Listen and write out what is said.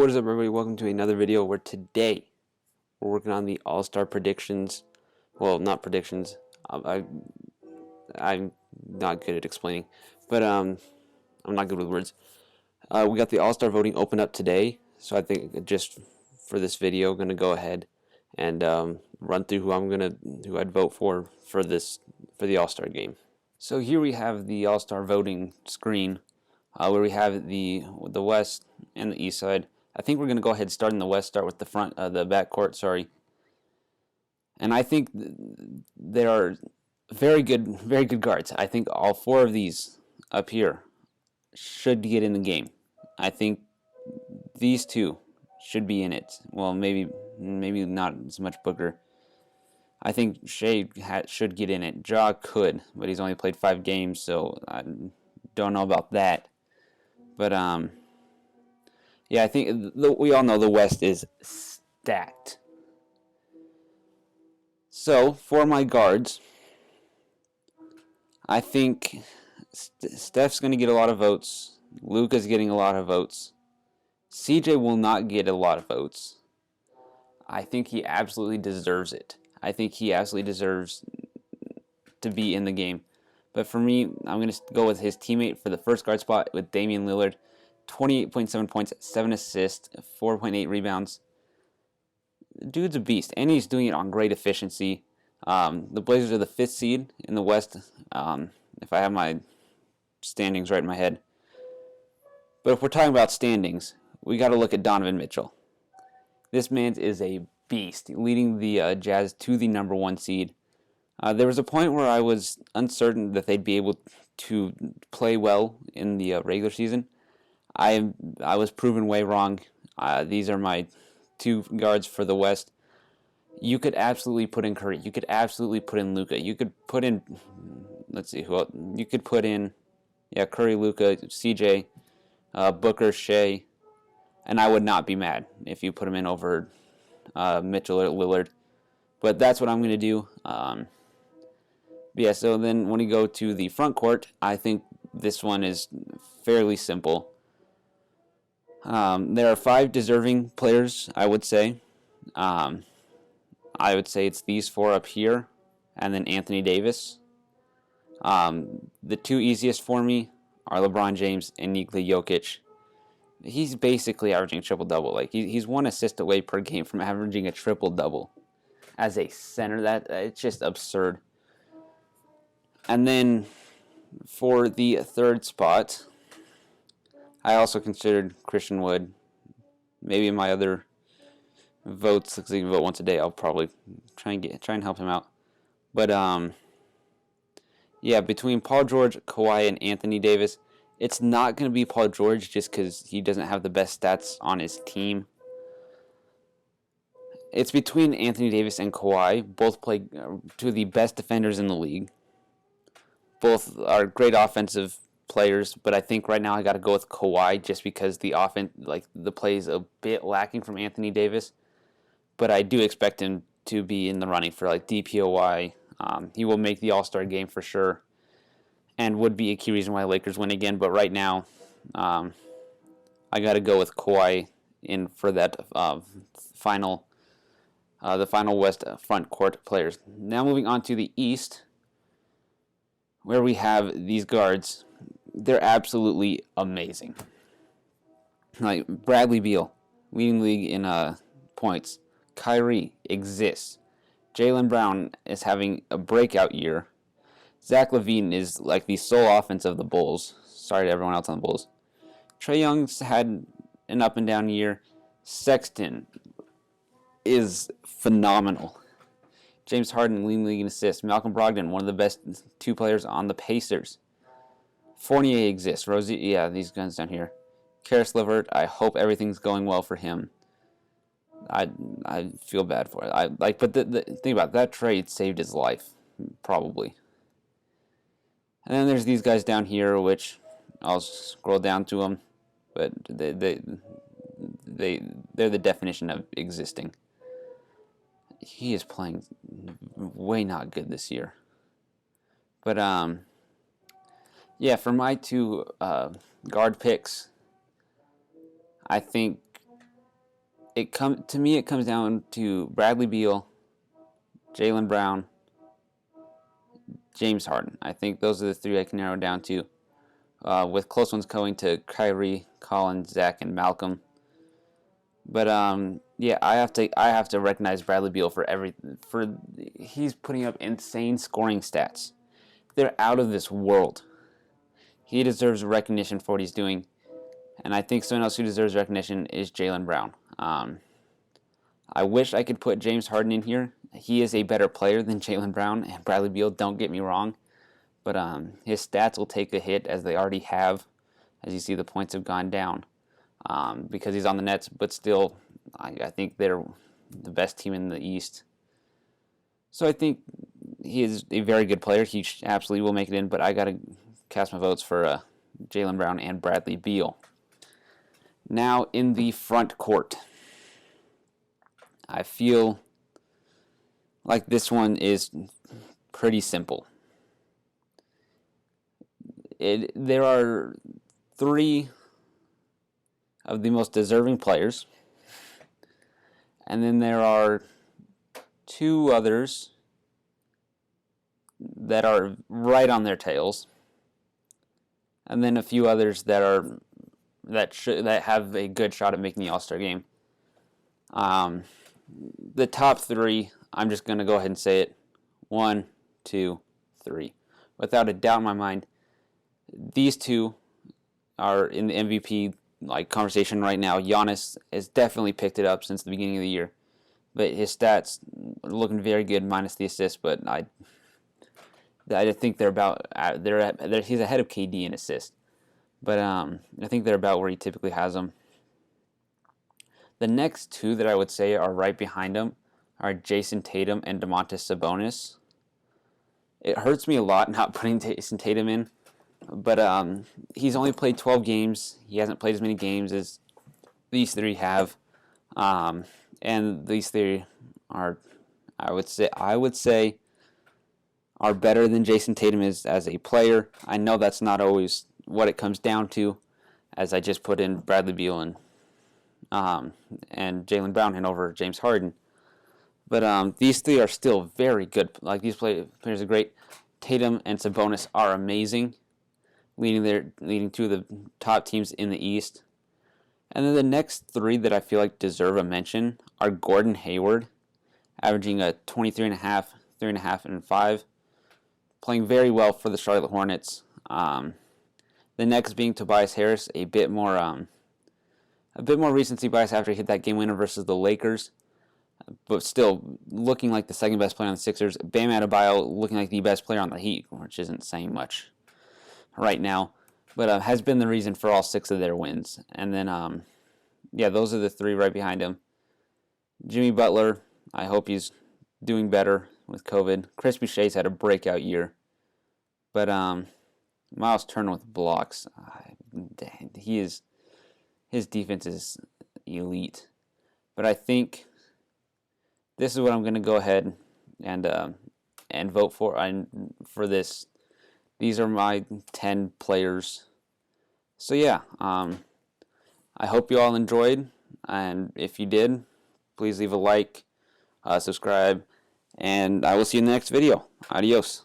what is up, everybody? Welcome to another video where today we're working on the All-Star predictions. Well, not predictions. I'm not good at explaining, but I'm not good with words. We got the All-Star voting open up today, so I think just for this video, I'm gonna go ahead and run through who I'd vote for the All-Star game. So here we have the All-Star voting screen, where we have the West and the East side. I think we're going to go ahead and start in the West, start with the backcourt, sorry. And I think there are very good guards. I think all four of these up here should get in the game. I think these two should be in it. Well, maybe not as much Booker. I think Shea should get in it. Ja could, but he's only played 5 games, so I don't know about that. But yeah, I think we all know the West is stacked. So for my guards, I think Steph's going to get a lot of votes. Luka's getting a lot of votes. CJ will not get a lot of votes. I think he absolutely deserves it. I think he absolutely deserves to be in the game. But for me, I'm going to go with his teammate for the first guard spot with Damian Lillard. 28.7 points, 7 assists, 4.8 rebounds. Dude's a beast, and he's doing it on great efficiency. The Blazers are the 5th seed in the West, if I have my standings right in my head. But if we're talking about standings, we got to look at Donovan Mitchell. This man is a beast, leading the Jazz to the number 1 seed. There was a point where I was uncertain that they'd be able to play well in the regular season. I was proven way wrong. These are my 2 guards for the West. You could absolutely put in Curry. You could absolutely put in Luka. You could put in, let's see who else. You could put in, Curry, Luka, CJ, Booker, Shea, and I would not be mad if you put him in over Mitchell or Lillard. But that's what I'm going to do. Yeah, so then when we go to the front court, I think this one is fairly simple. There are 5 deserving players, I would say. I would say it's these 4 up here, and then Anthony Davis. The 2 easiest for me are LeBron James and Nikola Jokic. He's basically averaging a triple-double. Like he's 1 assist away per game from averaging a triple-double. As a center, it's just absurd. And then for the 3rd spot, I also considered Christian Wood. Maybe in my other votes, because he can vote once a day, I'll probably try and help him out. But yeah, between Paul George, Kawhi, and Anthony Davis, it's not going to be Paul George just because he doesn't have the best stats on his team. It's between Anthony Davis and Kawhi. Both play 2 of the best defenders in the league. Both are great offensive players, but I think right now I got to go with Kawhi just because the offense, the play is a bit lacking from Anthony Davis. But I do expect him to be in the running for DPOY. He will make the All-Star game for sure, and would be a key reason why Lakers win again. But right now, I got to go with Kawhi in for that the final West front court players. Now moving on to the East, where we have these guards. They're absolutely amazing. Like Bradley Beal, leading the league in points. Kyrie exists. Jaylen Brown is having a breakout year. Zach LaVine is like the sole offense of the Bulls. Sorry to everyone else on the Bulls. Trae Young's had an up and down year. Sexton is phenomenal. James Harden leading the league in assists. Malcolm Brogdon, one of the best 2 players on the Pacers. Fournier exists. Rosie, these guns down here. Karis LeVert, I hope everything's going well for him. I feel bad for it. But the thing about that trade saved his life, probably. And then there's these guys down here, which I'll scroll down to them, but they're the definition of existing. He is playing way not good this year. But yeah, for my 2 guard picks, I think To me it comes down to Bradley Beal, Jaylen Brown, James Harden. I think those are the three I can narrow down to. With close ones going to Kyrie, Collins, Zach, and Malcolm. But yeah, I have to recognize Bradley Beal for he's putting up insane scoring stats. They're out of this world. He deserves recognition for what he's doing, and I think someone else who deserves recognition is Jaylen Brown. I wish I could put James Harden in here. He is a better player than Jaylen Brown and Bradley Beal. Don't get me wrong, but his stats will take a hit as they already have. As you see, the points have gone down because he's on the Nets, but still, I think they're the best team in the East. So I think he is a very good player. He absolutely will make it in, but I got to cast my votes for Jaylen Brown and Bradley Beal. Now in the front court, I feel like this one is pretty simple. There are three of the most deserving players, and then there are two others that are right on their tails, and then a few others that have a good shot at making the All-Star game. The top three, I'm just going to go ahead and say it. 1, 2, 3. Without a doubt in my mind, these two are in the MVP conversation right now. Giannis has definitely picked it up since the beginning of the year, but his stats are looking very good minus the assists. But I think he's ahead of KD in assists, but I think they're about where he typically has them. The next two that I would say are right behind him are Jason Tatum and Domantas Sabonis. It hurts me a lot not putting Jason Tatum in, but he's only played 12 games. He hasn't played as many games as these three have, and these three are, I would say, are better than Jason Tatum is as a player. I know that's not always what it comes down to, as I just put in Bradley Beal and Jaylen Brown and over James Harden. But these three are still very good. These players are great. Tatum and Sabonis are amazing, leading two of the top teams in the East. And then the next three that I feel like deserve a mention are Gordon Hayward, averaging a 23.5, 3.5, and 5, playing very well for the Charlotte Hornets. The next being Tobias Harris, a bit more recency bias after he hit that game winner versus the Lakers, but still looking like the second best player on the Sixers. Bam Adebayo looking like the best player on the Heat, which isn't saying much right now, but has been the reason for all 6 of their wins. And then, those are the three right behind him. Jimmy Butler, I hope he's doing better with COVID. Chris Boucher's had a breakout year, but Miles Turner with blocks, his defense is elite. But I think this is what I'm going to go ahead and vote for this. These are my 10 players. So yeah, I hope you all enjoyed, and if you did, please leave a like, subscribe, and I will see you in the next video. Adios.